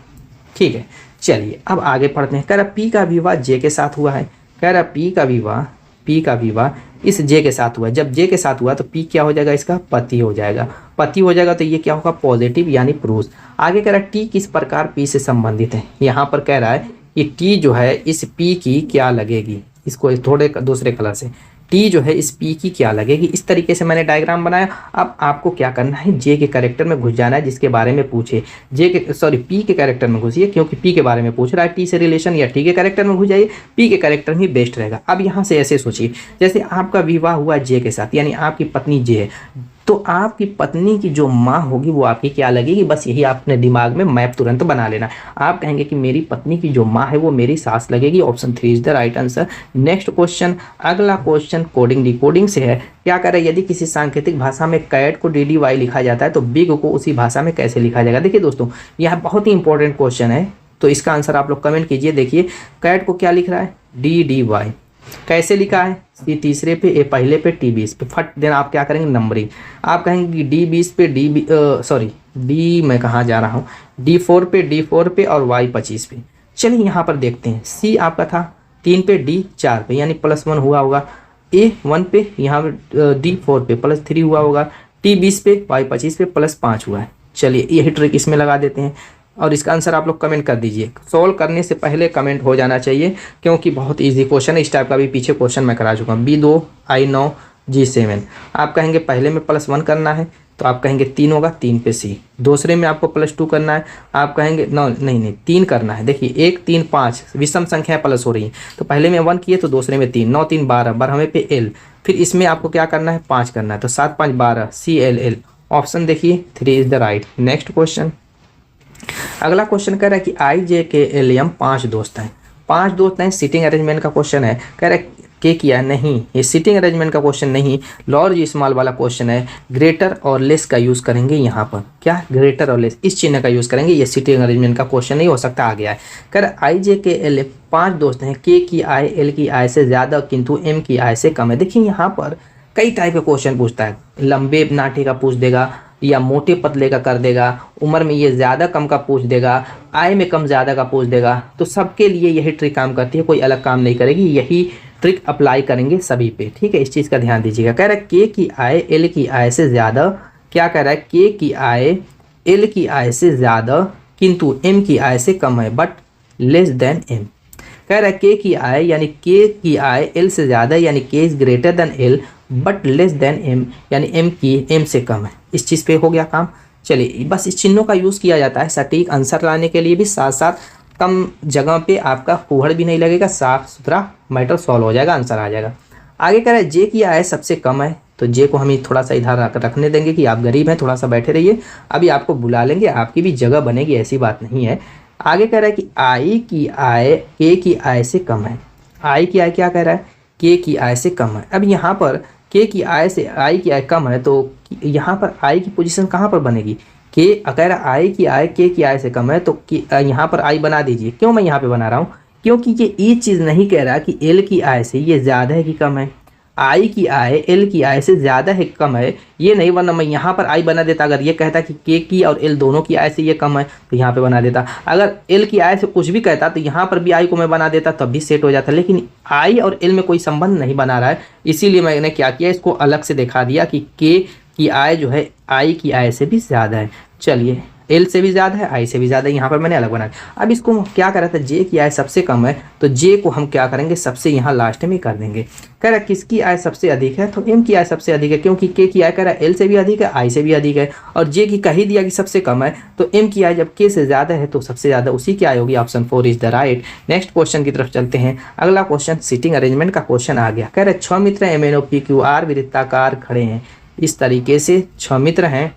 ठीक है, चलिए अब आगे पढ़ते हैं। कह रहा पी का विवाह जे के साथ हुआ है। कह रहा पी का विवाह इस जे के साथ हुआ है। जब जे के साथ हुआ तो पी क्या हो जाएगा, इसका पति हो जाएगा। पति हो जाएगा तो ये क्या होगा, पॉजिटिव यानी पुरुष। आगे कह रहा है टी किस प्रकार पी से संबंधित है। यहाँ पर कह रहा है कि टी जो है इस पी की क्या लगेगी, इसको थोड़े दूसरे कलर से, टी जो है इस पी की क्या लगेगी। इस तरीके से मैंने डायग्राम बनाया। अब आपको क्या करना है, जे के कैरेक्टर में घुस जाना है, जिसके बारे में पूछे पी के कैरेक्टर में घुसिए, क्योंकि पी के बारे में पूछ रहा है, टी से रिलेशन, या टी के कैरेक्टर में घुस जाइए, पी के कैरेक्टर ही बेस्ट रहेगा। अब यहाँ से ऐसे सोचिए, जैसे आपका विवाह हुआ जे के साथ, यानी आपकी पत्नी जे है, तो आपकी पत्नी की जो माँ होगी वो आपकी क्या लगेगी, बस यही आपने दिमाग में मैप तुरंत बना लेना। आप कहेंगे कि मेरी पत्नी की जो माँ है वो मेरी सास लगेगी। Option 3 is the right answer. Next question, अगला क्वेश्चन कोडिंग डिकोडिंग से है। क्या कर रहा है, यदि किसी सांकेतिक भाषा में कैट को DDY लिखा जाता है तो बिग को उसी भाषा में कैसे लिखा जाएगा। देखिए दोस्तों, यह बहुत ही इंपॉर्टेंट क्वेश्चन है, तो इसका आंसर आप लोग कमेंट कीजिए। देखिए कैट को क्या लिख रहा है, DDY। कैसे लिखा है, सी तीसरे पे, ए पहले पे, टी 20 पे। फट देना आप क्या करेंगे, नंबरिंग। आप कहेंगे कि D20 पे डी मैं कहाँ जा रहा हूँ, D4 पे, D4 पे और Y 25 पे। चलिए यहाँ पर देखते हैं। सी आपका था 3 पे, D 4 पे, यानी +1 हुआ होगा। A 1 पे, यहाँ पे D4 पे +3 हुआ होगा। T 20 पे Y 25 पे प्लस 5 हुआ है। चलिए यही ट्रिक इसमें लगा देते हैं और इसका आंसर आप लोग कमेंट कर दीजिए। सॉल्व करने से पहले कमेंट हो जाना चाहिए क्योंकि बहुत इजी क्वेश्चन है। इस टाइप का भी पीछे क्वेश्चन मैं करा चुका हूँ। B2 I9 G7 आप कहेंगे पहले में +1 करना है तो आप कहेंगे 3 होगा, 3 पे C। दूसरे में आपको +2 करना है, आप कहेंगे नहीं 3 करना है। देखिए 1 3 5 विषम संख्या प्लस हो रही है तो पहले में 1 किए तो दूसरे में 3, 9 3 12 12वें पे L। फिर इसमें आपको क्या करना है 5 करना है तो 7 5 12 CLL। ऑप्शन देखिए 3 is the right. Next question, अगला क्वेश्चन कह रहा है कि IJKLM 5 दोस्त हैं। 5 दोस्त हैं, सीटिंग अरेंजमेंट का क्वेश्चन है। कह रहा है के किया है, नहीं ये सीटिंग अरेंजमेंट का क्वेश्चन नहीं, लार्ज स्मॉल वाला क्वेश्चन है। ग्रेटर और लेस का यूज़ करेंगे यहाँ पर। क्या ग्रेटर और लेस, इस चिन्ह का यूज़ करेंगे। ये सीटिंग अरेंजमेंट का क्वेश्चन नहीं हो सकता, आ गया है। कह रहा है IJKLM 5 दोस्त हैं, के की आय L की आय से ज़्यादा किंतु M की आय से कम है। देखिए यहाँ पर कई टाइप के क्वेश्चन पूछता है। लंबे नाटे का पूछ देगा या मोटे पतले का कर देगा, उम्र में ये ज़्यादा कम का पूछ देगा, आय में कम ज़्यादा का पूछ देगा। तो सबके लिए यही ट्रिक काम करती है, कोई अलग काम नहीं करेगी। यही ट्रिक अप्लाई करेंगे सभी पे, ठीक है। इस चीज़ का ध्यान दीजिएगा। कह रहा है के की आय L की आय से ज़्यादा, क्या कह रहा है के की आय L की आय से ज़्यादा किंतु M की आय से कम है बट लेस देन M। कह रहा है के की आय यानी के की आय L से ज़्यादा यानी के is greater than L but less than M यानी M की M से कम है। इस चीज़ पे हो गया काम। चलिए बस इस चिन्हों का यूज़ किया जाता है सटीक आंसर लाने के लिए भी, साथ साथ कम जगह पे आपका फूहड़ भी नहीं लगेगा, साफ सुथरा मैटर सॉल्व हो जाएगा, आंसर आ जाएगा। आगे कह रहा है जे की आय सबसे कम है तो जे को हम थोड़ा सा इधर रखने देंगे कि आप गरीब हैं, थोड़ा सा बैठे रहिए, अभी आपको बुला लेंगे, आपकी भी जगह बनेगी, ऐसी बात नहीं है। आगे कह रहा है कि आई की आय के की आय से कम है। आई की आय क्या कह रहा है, के की आय से कम है। अब यहाँ पर के की आय से आई की आय कम है तो यहाँ पर आई की पोजीशन कहाँ पर बनेगी, के कह रहा आई की आय के की आय से कम है तो यहाँ पर आई बना दीजिए। क्यों मैं यहाँ पे बना रहा हूँ, क्योंकि ये चीज़ नहीं कह रहा कि एल की आय से ये ज़्यादा है कि कम है। आई की आय एल की आय से ज़्यादा है कम है ये नहीं, वरना मैं यहाँ पर आई बना देता। अगर ये कहता कि के की और एल दोनों की आय से ये कम है तो यहाँ पे बना देता। अगर एल की आय से कुछ भी कहता तो यहाँ पर भी आई को मैं बना देता, तब भी सेट हो जाता। लेकिन आई और एल में कोई संबंध नहीं बना रहा है, इसीलिए मैंने क्या किया, इसको अलग से दिखा दिया कि के की आय जो है आई की आय से भी ज़्यादा है। चलिए एल से भी ज़्यादा है, आई से भी ज़्यादा है, यहाँ पर मैंने अलग बनाया। अब इसको क्या करा था, जे की आय सबसे कम है तो जे को हम क्या करेंगे, सबसे यहाँ लास्ट में कर देंगे। कह रहा है किसकी आय सबसे अधिक है तो एम की आय सबसे अधिक है, क्योंकि के की आय कह रहा है एल से भी अधिक है, आई से भी अधिक है, और जे की कह ही दिया कि सबसे कम है तो एम की आय जब के से ज़्यादा है तो सबसे ज़्यादा उसी की आय होगी। Option 4 is the right. Next question की तरफ चलते हैं। अगला क्वेश्चन सीटिंग अरेंजमेंट का क्वेश्चन आ गया। कह रहे 6 मित्र MNOPQR वृत्ताकार खड़े हैं। इस तरीके से 6 मित्र हैं,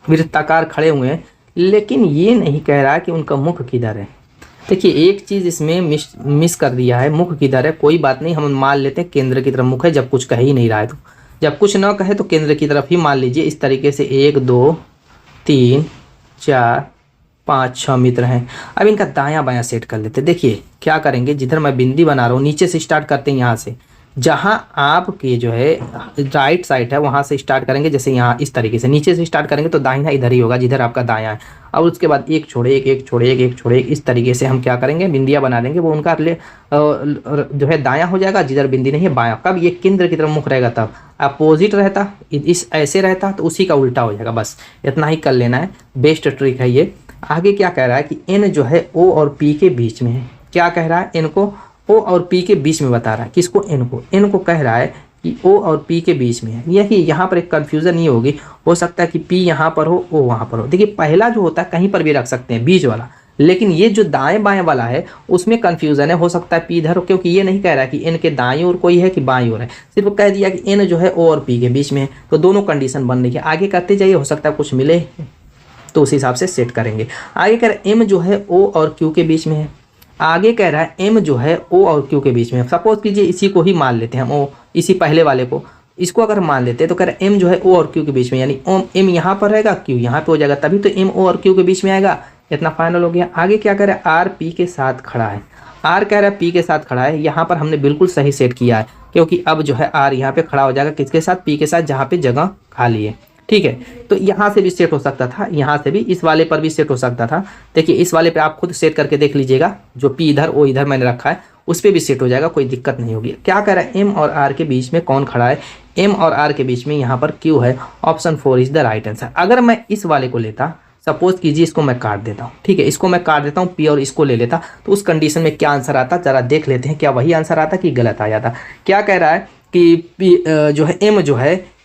वृत्ताकार खड़े हुए हैं, लेकिन ये नहीं कह रहा कि उनका मुख किधर है। देखिए एक चीज़ इसमें मिस कर दिया है, मुख किधर है। कोई बात नहीं, हम मान लेते हैं केंद्र की तरफ मुख है, जब कुछ कह ही नहीं रहा है तो। जब कुछ ना कहे तो केंद्र की तरफ ही मान लीजिए। इस तरीके से 1 2 3 4 5 6 मित्र हैं। अब इनका दायां बायां सेट कर लेते हैं। देखिए क्या करेंगे, जिधर मैं बिंदी बना रहा हूँ नीचे से स्टार्ट करते हैं, यहाँ से जहाँ आपके जो है राइट साइड है वहाँ से स्टार्ट करेंगे। जैसे यहाँ इस तरीके से नीचे से स्टार्ट करेंगे तो दाहिना इधर ही होगा जिधर आपका दायां है। और उसके बाद एक छोड़े एक, एक छोड़े एक, एक छोड़े एक, इस तरीके से हम क्या करेंगे, बिंदियाँ बना देंगे। वो उनका जो है दायां हो जाएगा, जिधर बिंदी नहीं है बायां। कब ये केंद्र की तरफ मुख रहेगा, तब अपोजिट रहता, इस ऐसे रहता तो उसी का उल्टा हो जाएगा। बस इतना ही कर लेना है, बेस्ट ट्रिक है ये। आगे क्या कह रहा है कि एन जो है ओ और पी के बीच में है। क्या कह रहा है, एन को ओ और पी के बीच में बता रहा है। किसको, एन को कह रहा है कि ओ और पी के बीच में है। यही यहाँ पर एक कन्फ्यूज़न ये होगी, हो सकता है कि पी यहाँ पर हो, ओ वहाँ पर हो। देखिए पहला जो होता है कहीं पर भी रख सकते हैं, बीच वाला, लेकिन ये जो दाएं बाएं वाला है उसमें कन्फ्यूज़न है। हो सकता है पी इधर हो, क्योंकि ये नहीं कह रहा कि एन के दाएं ओर कोई है कि बाएं ओर है, सिर्फ कह दिया कि एन जो है ओ और पी के बीच में है। तो दोनों कंडीशन बन रही है। आगे करते जाइए, हो सकता है कुछ मिले तो उस हिसाब से सेट करेंगे। आगे कह रहे एम जो है ओ और क्यू के बीच में है। आगे कह रहा है एम जो है ओ और क्यू के बीच में। सपोज कीजिए इसी को ही मान लेते हैं हम, ओ इसी पहले वाले को, इसको अगर मान लेते हैं तो कह रहा है एम जो है ओ और क्यू के बीच में, यानी एम यहाँ पर रहेगा, क्यू यहाँ पे हो जाएगा, तभी तो एम ओ और क्यू के बीच में आएगा। इतना फाइनल हो गया। आगे क्या कह रहा है, आर पी के साथ खड़ा है। आर कह रहा है पी के साथ खड़ा है। यहाँ पर हमने बिल्कुल सही सेट किया है, क्योंकि अब जो है आर यहाँ पे खड़ा हो जाएगा किसके साथ, पी के साथ, जहाँ पे जगह खाली है। ठीक है। तो यहाँ से भी सेट हो सकता था, यहाँ से भी, इस वाले पर भी सेट हो सकता था। देखिए इस वाले पे आप खुद सेट करके देख लीजिएगा, जो पी इधर ओ इधर मैंने रखा है उस पर भी सेट हो जाएगा, कोई दिक्कत नहीं होगी। क्या कह रहा है, एम और आर के बीच में कौन खड़ा है, एम और आर के बीच में यहाँ पर क्यू है, option 4 is the right answer. अगर मैं इस वाले को लेता, सपोज कीजिए इसको मैं काट देता हूँ, ठीक है, इसको मैं काट देता हूँ पी और इसको ले लेता, तो उस कंडीशन में क्या आंसर आता, जरा देख लेते हैं, क्या वही आंसर आता कि गलत आ जाता। क्या कह रहा है कि पी जो है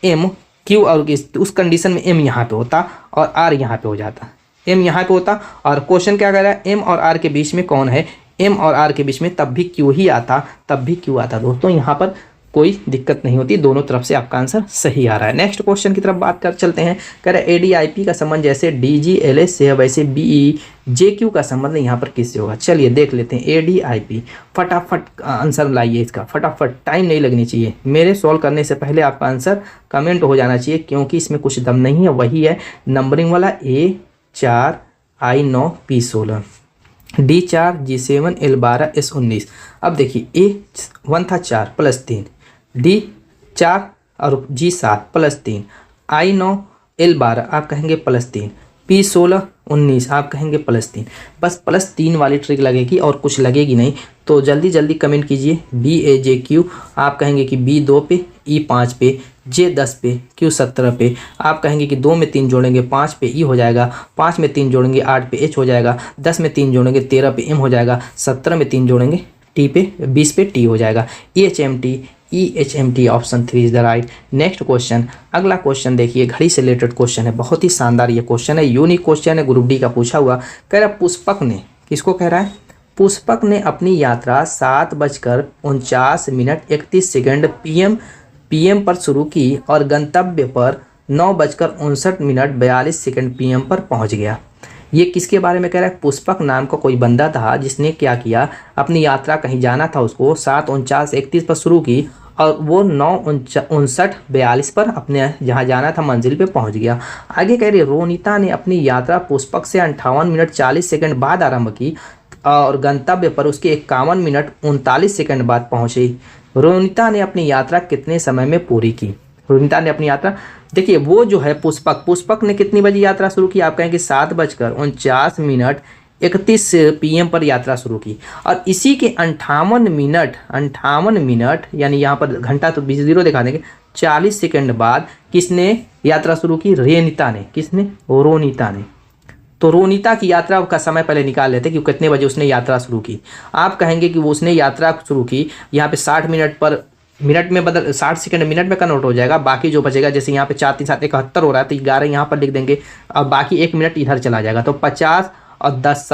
एम क्यू और उस कंडीशन में एम यहाँ पे होता और आर यहाँ पे हो जाता, एम यहाँ पे होता। और क्वेश्चन क्या कह रहा है, एम और आर के बीच में कौन है, एम और आर के बीच में तब भी क्यू ही आता, तब भी क्यू आता। दोस्तों यहाँ पर कोई दिक्कत नहीं होती, दोनों तरफ से आपका आंसर सही आ रहा है। नेक्स्ट क्वेश्चन की तरफ बात कर चलते हैं। कह रहे हैं एडीआईपी का संबंध जैसे डीजीएलएस से है वैसे बीई जेक्यू का संबंध यहाँ पर किससे होगा। चलिए देख लेते हैं एडीआईपी, फटाफट आंसर लाइए इसका, फटाफट, टाइम नहीं लगनी चाहिए। मेरे सॉल्व करने से पहले आपका आंसर कमेंट हो जाना चाहिए, क्योंकि इसमें कुछ दम नहीं है। वही है नंबरिंग वाला, A4 I9 P16 D4 G7 L12 S19। अब देखिए A1 था 4 + 3, D4 और G7 + 3, I9 L12 आप कहेंगे +3, P16 19 आप कहेंगे +3। बस +3 वाली ट्रिक लगेगी और कुछ लगेगी नहीं। तो जल्दी जल्दी कमेंट कीजिए। BAJQ आप कहेंगे कि B2 पे, E5 पे, J10 पे, Q17 पे। आप कहेंगे कि 2 में 3 जोड़ेंगे 5 पे E हो जाएगा, 5 में 3 जोड़ेंगे 8 पे H हो जाएगा, 10 में 3 जोड़ेंगे 13 पे M हो जाएगा, 17 में 3 जोड़ेंगे T पे 20 पे T हो जाएगा। EHMT option 3 is the right. Next question, अगला क्वेश्चन देखिए, घड़ी से रिलेटेड क्वेश्चन है, बहुत ही शानदार ये क्वेश्चन है, यूनिक क्वेश्चन है, ग्रुप डी का पूछा हुआ। कह रहा है पुष्पक ने, किसको कह रहा है, पुष्पक ने अपनी यात्रा 7:49:31 PM पर शुरू की और गंतव्य पर 9:59:42 PM पर पहुंच गया। ये किसके बारे में कह रहा है, पुष्पक नाम का कोई बंदा था जिसने क्या किया, अपनी यात्रा कहीं जाना था उसको 7:49:31 पर शुरू की और वो 9:59:42 पर अपने जहाँ जाना था मंजिल पे पहुंच गया। आगे कह रही रोनिता ने अपनी यात्रा पुष्पक से 58 मिनट 40 सेकंड बाद आरंभ की और गंतव्य पर उसके 51 मिनट 39 सेकंड बाद पहुंची। रोनिता ने अपनी यात्रा कितने समय में पूरी की। रोनिता ने अपनी यात्रा, देखिए वो जो है पुष्पक ने कितनी बजे यात्रा शुरू की, आप कहेंगे 7:49:31 PM पर यात्रा शुरू की और इसी के 58 मिनट यानी यहाँ पर घंटा तो 20 दिखा देंगे, 40 सेकंड बाद किसने यात्रा शुरू की, रेनिता ने। किसने, रोनिता ने। तो रोनिता की यात्रा का समय पहले निकाल लेते कि कितने बजे उसने यात्रा शुरू की। आप कहेंगे कि वो उसने यात्रा शुरू की, यहाँ पे 60 मिनट पर मिनट में बदल 60 सेकंड मिनट में कन्वर्ट हो जाएगा, बाकी जो बचेगा जैसे यहाँ पे 4 3 7 71 हो रहा है तो 11 यहाँ पर लिख देंगे और बाकी 1 मिनट इधर चला जाएगा, तो 50 और 10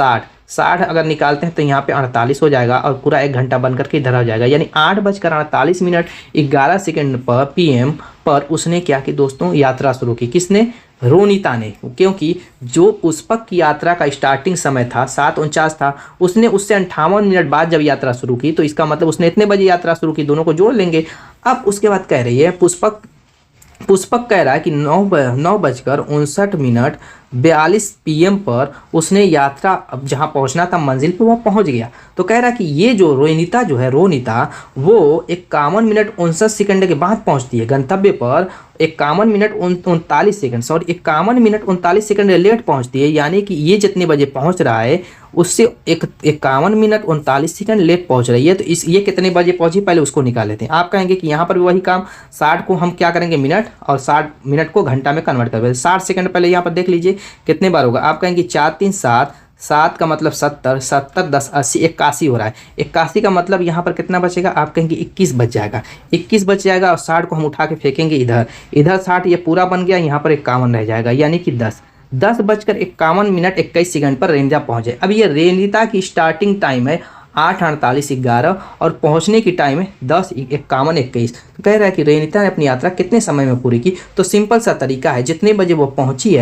60 अगर निकालते हैं तो यहाँ पे 48 हो जाएगा और पूरा 1 घंटा बन करके इधर आ जाएगा, यानी 8:48:11 पर PM पर उसने क्या की दोस्तों, यात्रा शुरू की। किसने, रोनिता ने। क्योंकि जो पुष्पक की यात्रा का स्टार्टिंग समय था 7:49 था, उसने उससे 58 मिनट बाद जब यात्रा शुरू की तो इसका मतलब उसने इतने बजे यात्रा शुरू की, दोनों को जोड़ लेंगे। अब उसके बाद कह रही है पुष्पक कह रहा है कि 9:59:42 PM पर उसने यात्रा अब जहाँ पहुँचना था मंजिल पे वो पहुँच गया। तो कह रहा है कि ये जो रोनिता वो 51 मिनट 59 सेकंड के बाद पहुँचती है गंतव्य पर, 51 मिनट 39 सेकंड लेट पहुँचती है, यानी कि ये जितने बजे पहुँच रहा है उससे 51 मिनट 39 सेकंड लेट पहुँच रही है। तो ये कितने बजे पहुँची पहले उसको निकाल लेते हैं। आप कहेंगे कि यहाँ पर भी वही काम, 60 को हम क्या करेंगे मिनट और 60 मिनट को घंटा में कन्वर्ट कर देंगे। 60 सेकंड पहले यहाँ पर देख लीजिए कितने बार होगा। आप कहेंगे 4 3 7 7 का मतलब 70 70 10 80 81 हो रहा है। 81 का मतलब यहाँ पर कितना बचेगा, आप कहेंगे 21 बच जाएगा। 21 बच जाएगा और 60 को हम उठा के फेंकेंगे इधर 60, ये पूरा बन गया, यहाँ पर 51 रह जाएगा, यानी कि 10:51 21 सेकंड पर रेनिता पहुँचे। अब ये रेनिता की स्टार्टिंग टाइम है 8:48:11 और पहुंचने की टाइम है 10:51 21। तो कह रहा है कि रेनिता ने अपनी यात्रा कितने समय में पूरी की। तो सिंपल सा तरीका है, जितने बजे वो पहुंची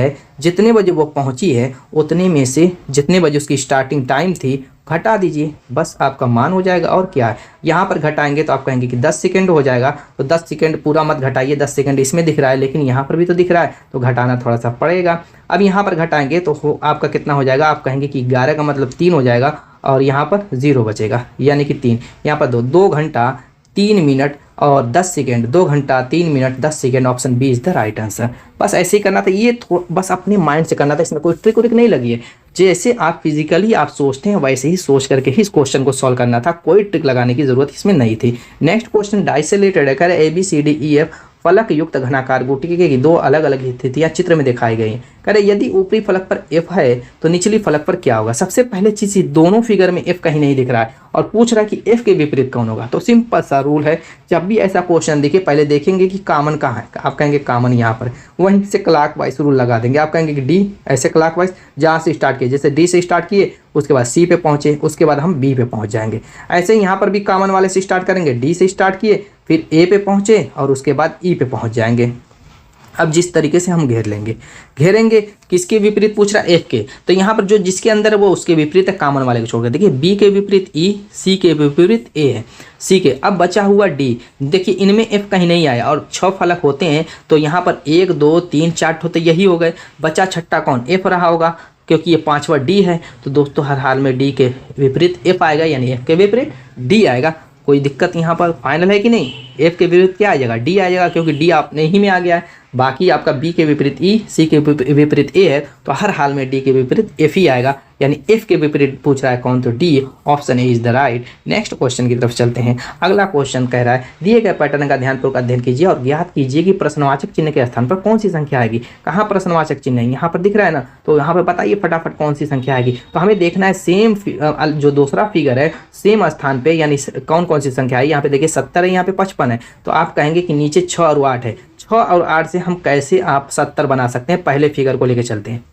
है उतने में से जितने बजे उसकी स्टार्टिंग टाइम थी घटा दीजिए, बस आपका मान हो जाएगा। और क्या है, यहाँ पर घटाएंगे तो आप कहेंगे कि 10 सेकंड हो जाएगा, तो 10 सेकंड पूरा मत घटाइए, 10 सेकंड इसमें दिख रहा है लेकिन यहाँ पर भी तो दिख रहा है, तो घटाना थोड़ा सा पड़ेगा। अब यहाँ पर घटाएंगे तो आपका कितना हो जाएगा, आप कहेंगे कि 11 का मतलब 3 हो जाएगा और यहाँ पर 0 बचेगा, यानी कि 3, यहाँ पर 2 घंटा 3 मिनट और 10 सेकेंड, 2 घंटा 3 minute 10 second, option B is the right answer. बस ऐसे ही करना था, ये बस अपने माइंड से करना था, इसमें कोई ट्रिक व्रिक नहीं लगी है। जैसे आप फिजिकली आप सोचते हैं वैसे ही सोच करके ही इस क्वेश्चन को सॉल्व करना था, कोई ट्रिक लगाने की जरूरत इसमें नहीं थी। नेक्स्ट क्वेश्चन डाइस से रिलेटेड है, कह रहे ABCDEF फलक युक्त घनाकार गुटिके की दो अलग अलग स्थितियां चित्र में दिखाई गई हैं। कह रहे यदि ऊपरी फलक पर F है तो निचली फलक पर क्या होगा। सबसे पहले चीज दोनों फिगर में F कहीं नहीं दिख रहा है और पूछ रहा है कि F के विपरीत कौन होगा। तो सिंपल सा रूल है, जब भी ऐसा क्वेश्चन दिखे पहले देखेंगे कि कॉमन कहाँ है, आप कहेंगे कॉमन यहाँ पर, वहीं से क्लॉकवाइज रूल लगा देंगे। आप कहेंगे कि D, ऐसे क्लॉकवाइज जहाँ से स्टार्ट किए, जैसे D से स्टार्ट किए उसके बाद C पे पहुंचे, उसके बाद हम B पे पहुंच जाएंगे। ऐसे ही यहाँ पर भी कॉमन वाले से स्टार्ट करेंगे, D से स्टार्ट किए फिर A पे पहुंचे और उसके बाद E पे पहुंच जाएंगे। अब जिस तरीके से हम घेरेंगे किसके विपरीत पूछ रहा है, F के, तो यहाँ पर जो जिसके अंदर है वो उसके विपरीत है, कॉमन वाले को छोड़कर। देखिए B के विपरीत E, C के विपरीत A है, C के। अब बचा हुआ D, देखिए इनमें F कहीं नहीं आया और 6 फलक होते हैं तो यहाँ पर 1 2 3 4 होते यही हो गए। बचा छठा कौन, F रहा होगा, क्योंकि ये 5वां D है। तो दोस्तों हर हाल में D के विपरीत F आएगा, यानी F के विपरीत D आएगा। कोई दिक्कत यहाँ पर फाइनल है कि नहीं, F के विपरीत क्या आ जाएगा, D आ जाएगा, क्योंकि D आपने ही में आ गया है। बाकी आपका B के विपरीत E, C के विपरीत A है, तो हर हाल में D के विपरीत F ही आएगा, यानी F के विपरीत पूछ रहा है कौन, तो D, option A is the right. Next question की तरफ चलते हैं। अगला क्वेश्चन कह रहा है दिए गए पैटर्न का ध्यानपूर्वक अध्ययन कीजिए और ज्ञात कीजिए कि प्रश्नवाचक चिन्ह के स्थान पर कौन सी संख्या आएगी। कहाँ प्रश्नवाचक चिन्ह है, यहाँ पर दिख रहा है ना, तो यहाँ पर बताइए फटाफट कौन सी संख्या आएगी। तो हमें देखना है सेम जो दूसरा फिगर है सेम स्थान पे, यानी कौन कौन सी संख्या है। यहाँ पे देखिए 70 है, यहाँ पे 55 है, तो आप कहेंगे कि नीचे 6 और 8 है। 6 और 8 से हम कैसे आप 70 बना सकते हैं, पहले फिगर को लेके चलते हैं।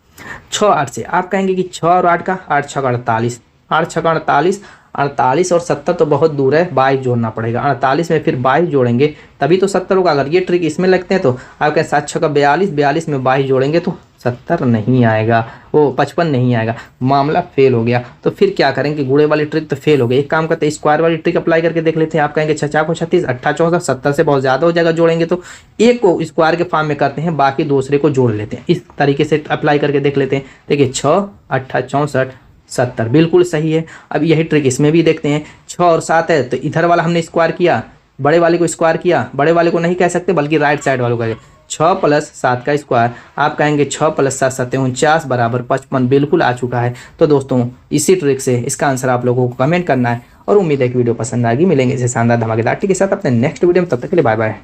6 8 से आप कहेंगे कि 6 और 8 का 8 6 48, 8 6 48, 48 और 70 तो बहुत दूर है, 22 जोड़ना पड़ेगा। 48 में फिर 22 जोड़ेंगे तभी तो 70 होगा। अगर ये ट्रिक इसमें लगते हैं तो आप कहें 7 6 42, 42 में 22 जोड़ेंगे तो 70 नहीं आएगा, वो 55 नहीं आएगा, मामला फेल हो गया। तो फिर क्या करेंगे, गुणे वाली ट्रिक तो फेल हो गई। एक काम करते हैं स्क्वायर वाली ट्रिक अप्लाई करके देख लेते हैं। आप कहेंगे 6 को 36, 8 14, 70 से बहुत ज़्यादा हो जाएगा जोड़ेंगे, तो एक को स्क्वायर के फॉर्म में करते हैं, बाकी दूसरे को जोड़ लेते हैं। इस तरीके से अप्लाई करके देख लेते हैं। देखिए 6 8 64 70 बिल्कुल सही है। अब यही ट्रिक इसमें भी देखते हैं। 6 और 7 है तो इधर वाला हमने स्क्वायर किया, बड़े वाले को स्क्वायर किया, बड़े वाले को नहीं कह सकते बल्कि राइट साइड वालों का 6 + 7 का स्क्वायर। आप कहेंगे 6 + 7 7 49 बराबर 55 बिल्कुल आ चुका है। तो दोस्तों इसी ट्रिक से इसका आंसर आप लोगों को कमेंट करना है और उम्मीद है कि वीडियो पसंद आएगी। मिलेंगे इसे शानदार धमाकेदार ट्रिक के साथ अपने नेक्स्ट वीडियो में, तब तक के लिए बाय बाय।